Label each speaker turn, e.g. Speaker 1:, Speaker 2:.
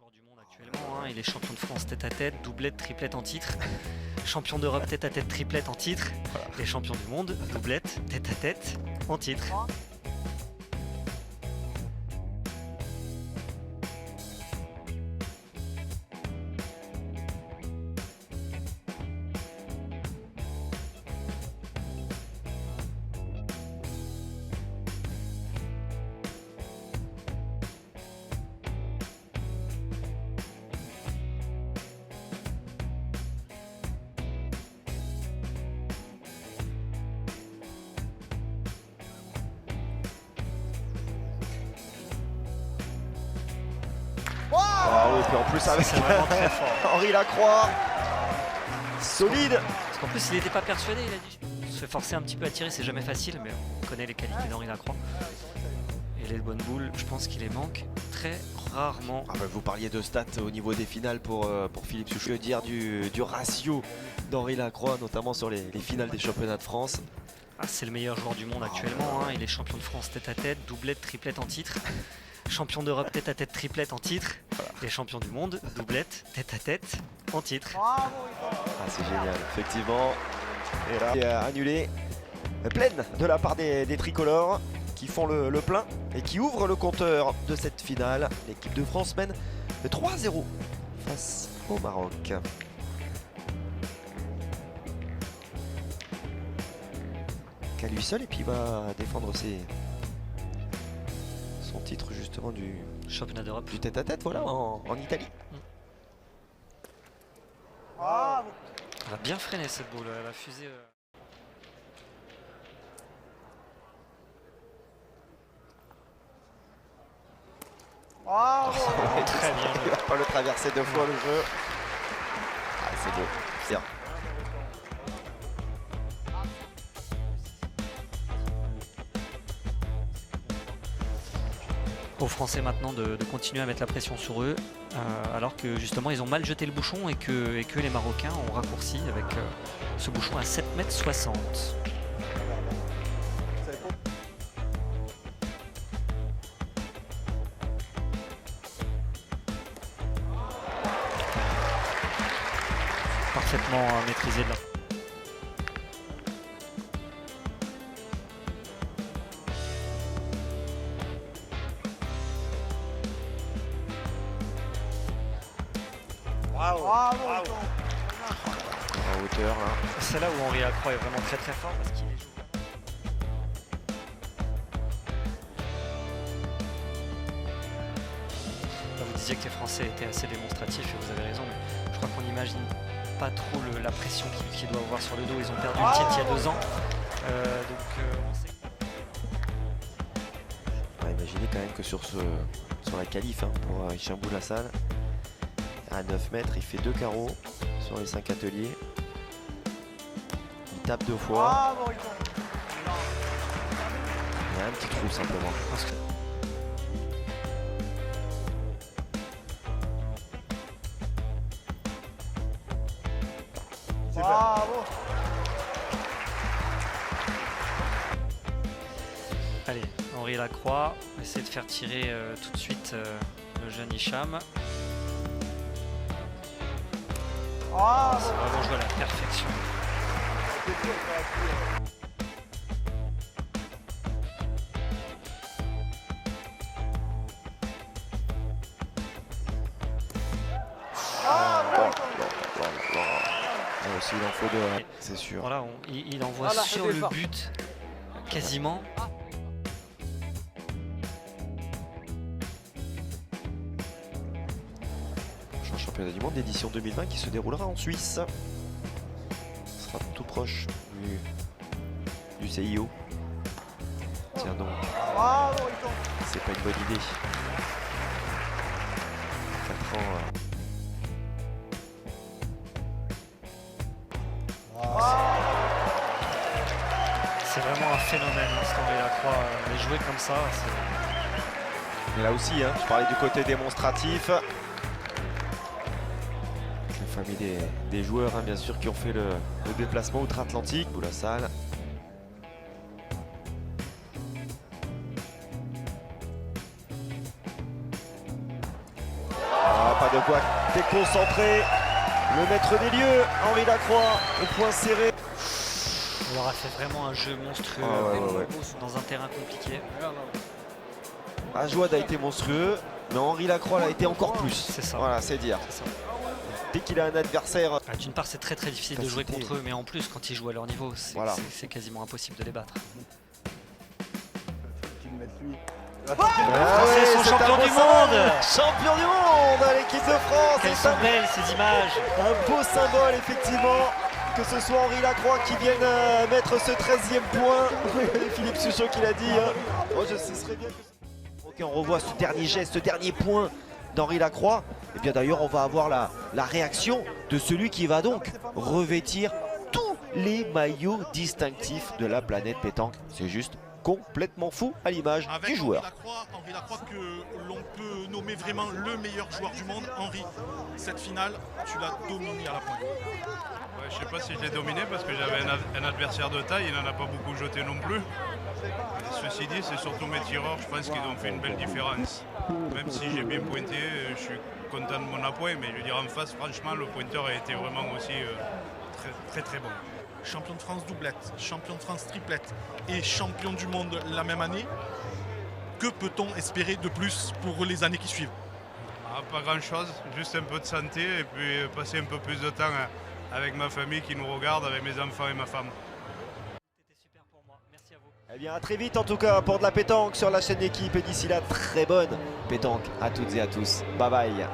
Speaker 1: joueur du monde actuellement, hein. Il est champion de France tête-à-tête, doublette, triplette en titre. Champion d'Europe tête-à-tête, triplette en titre. Et champion du monde, doublette, tête-à-tête en titre.
Speaker 2: Ah oui, puis en plus avec
Speaker 1: C'est vraiment très fort.
Speaker 2: Henri Lacroix, solide.
Speaker 1: Parce qu'en plus, il n'était pas persuadé, il a dit. Se forcer un petit peu à tirer, c'est jamais facile, mais on connaît les qualités d'Henri Lacroix. Et les bonnes boules, je pense qu'il les manque très rarement.
Speaker 2: Ah bah, vous parliez de stats au niveau des finales pour Philippe Souchon. Que dire du ratio d'Henri Lacroix, notamment sur les finales des championnats de France.
Speaker 1: Ah, c'est le meilleur joueur du monde actuellement, hein. Il est champion de France tête-à-tête, doublette, triplette en titre. Champion d'Europe tête-à-tête, triplette en titre. Et champion du monde, doublette, tête-à-tête en titre.
Speaker 2: Ah, c'est génial, effectivement. Et là, il a annulé pleine de la part des tricolores qui font le plein et qui ouvrent le compteur de cette finale. L'équipe de France mène 3-0 face au Maroc. Qu'à lui seul, et puis il va défendre son titre justement du
Speaker 1: Championnat d'Europe.
Speaker 2: du tête-à-tête, voilà, en Italie.
Speaker 1: Elle a bien freiné cette boule, elle a fusé. Très bien
Speaker 2: Il
Speaker 1: joué.
Speaker 2: va pas le traverser deux fois le jeu. Ah, c'est beau. C'est bien.
Speaker 1: Aux Français maintenant de continuer à mettre la pression sur eux, alors que justement ils ont mal jeté le bouchon et que les Marocains ont raccourci avec ce bouchon à 7,60 m. Parfaitement maîtrisé de la...
Speaker 2: En hauteur là.
Speaker 1: C'est là où Henri Lacroix est vraiment très très fort parce qu'il les joue. Là, vous disiez que les Français étaient assez démonstratifs et vous avez raison, mais je crois qu'on n'imagine pas trop la pression qu'ils doivent avoir sur le dos. Ils ont perdu le titre il y a 2 ans. On sait...
Speaker 2: Imaginez quand même que sur la qualif pour Hicham Boulassal, à 9 mètres, il fait 2 carreaux sur les 5 ateliers. Il tape 2 fois. Il y a un petit trou simplement.
Speaker 1: Parce que... Allez, Henri Lacroix, on va essayer de faire tirer tout de suite le jeune Hicham. C'est vraiment joué à la perfection.
Speaker 2: Là aussi, il en faut 2, c'est sûr.
Speaker 1: Voilà, il envoie sur le but, quasiment.
Speaker 2: Prochain championnat du monde d'édition 2020 qui se déroulera en Suisse. Ce sera tout proche du CIO. Tiens donc, c'est pas une bonne idée. 4 ans.
Speaker 1: C'est vraiment un phénomène, hein, ce qu'Henri Lacroix les jouer comme ça.
Speaker 2: Mais là aussi, je parlais du côté démonstratif. La famille des joueurs, bien sûr, qui ont fait le déplacement outre-Atlantique. Boulassal. voilà de quoi t'es concentré. Le maître des lieux, Henri Lacroix, au point serré.
Speaker 1: On leur a fait vraiment un jeu monstrueux dans un terrain compliqué.
Speaker 2: Ajouad a été monstrueux, mais Henri Lacroix l'a été encore plus.
Speaker 1: C'est ça.
Speaker 2: Voilà, c'est dire.
Speaker 1: C'est ça.
Speaker 2: Dès qu'il a un adversaire.
Speaker 1: D'une part, c'est très difficile de jouer contre eux, mais en plus, quand ils jouent à leur niveau, c'est quasiment impossible de les battre.
Speaker 2: Ah
Speaker 1: Français sont champions du monde.
Speaker 2: Champion du monde à l'équipe de France.
Speaker 1: Quelles sont belles ces images.
Speaker 2: Un beau symbole effectivement. Que ce soit Henri Lacroix qui vienne mettre ce 13e point. Philippe Suchot qui l'a dit. Moi je serais bien que... Ok, on revoit ce dernier geste, ce dernier point d'Henri Lacroix. Et bien d'ailleurs on va avoir la réaction de celui qui va donc revêtir tous les maillots distinctifs de la planète pétanque. C'est juste complètement fou à l'image du joueur.
Speaker 3: Henri Lacroix que l'on peut nommer vraiment le meilleur joueur du monde. Henri, cette finale, tu l'as dominé à la pointe.
Speaker 4: Ouais, je sais pas si je l'ai dominé parce que j'avais un adversaire de taille, il n'en a pas beaucoup jeté non plus. Et ceci dit, c'est surtout mes tireurs, je pense qu'ils ont fait une belle différence. Même si j'ai bien pointé, je suis content de mon appoint, mais je veux dire en face, franchement, le pointeur a été vraiment aussi très bon.
Speaker 3: Champion de France doublette, champion de France triplette et champion du monde la même année. Que peut-on espérer de plus pour les années qui suivent?
Speaker 4: Pas grand chose, juste un peu de santé et puis passer un peu plus de temps avec ma famille qui nous regarde, avec mes enfants et ma femme.
Speaker 1: C'était super pour moi, merci à vous.
Speaker 2: Eh bien à très vite en tout cas pour de la pétanque sur la chaîne d'équipe et d'ici là très bonne pétanque à toutes et à tous. Bye bye.